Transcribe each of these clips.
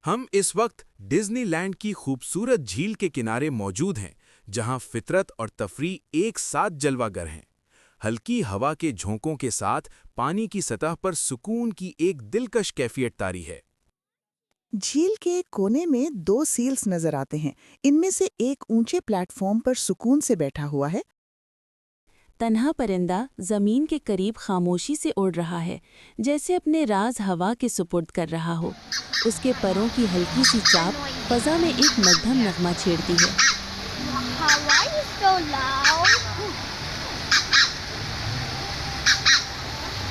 ہم اس وقت Disney land کی خوبصورت جھیل کے کنارے موجود ہیں، جہاں فطرت اور تفریح ایک ساتھ جلوہ گر ہیں۔ ہلکی ہوا کے جھونکوں کے ساتھ پانی کی سطح پر سکون کی ایک دلکش کیفیت طاری ہے۔ جھیل کے ایک کونے میں 2 سیلز نظر آتے ہیں۔ ان میں سے ایک اونچے پلیٹ فارم پر سکون سے بیٹھا ہوا ہے۔ تنہا پرندہ زمین کے قریب خاموشی سے اڑ رہا ہے، جیسے اپنے راز ہوا کے سپرد کر رہا ہو۔ اس کے پروں کی ہلکی سی چاپ فضا میں ایک مدھم نغمہ چھیڑتی ہے۔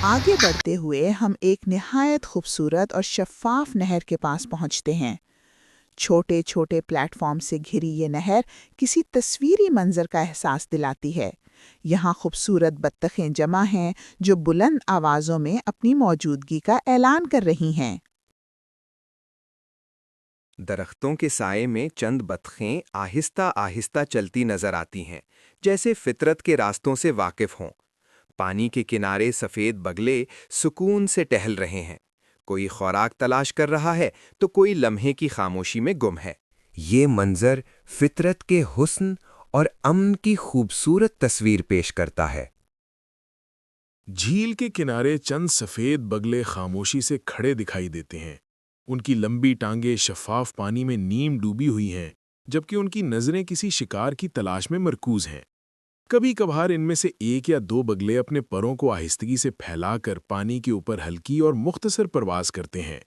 آگے بڑھتے ہوئے ہم ایک نہایت خوبصورت اور شفاف نہر کے پاس پہنچتے ہیں۔ چھوٹے چھوٹے پلیٹ فارم سے گھری یہ نہر کسی تصویری منظر کا احساس دلاتی ہے۔ یہاں خوبصورت بطخیں جمع ہیں جو بلند آوازوں میں اپنی موجودگی کا اعلان کر رہی ہیں۔ درختوں کے سائے میں چند بطخیں آہستہ آہستہ چلتی نظر آتی ہیں، جیسے فطرت کے راستوں سے واقف ہوں۔ پانی کے کنارے سفید بگلے سکون سے ٹہل رہے ہیں، کوئی خوراک تلاش کر رہا ہے تو کوئی لمحے کی خاموشی میں گم ہے۔ یہ منظر فطرت کے حسن اور امن کی خوبصورت تصویر پیش کرتا ہے۔ جھیل کے کنارے چند سفید بگلے خاموشی سے کھڑے دکھائی دیتے ہیں۔ ان کی لمبی ٹانگیں شفاف پانی میں نیم ڈوبی ہوئی ہیں، جبکہ ان کی نظریں کسی شکار کی تلاش میں مرکوز ہیں۔ کبھی کبھار ان میں سے 1 یا 2 بگلے اپنے پروں کو آہستگی سے پھیلا کر پانی کے اوپر ہلکی اور مختصر پرواز کرتے ہیں۔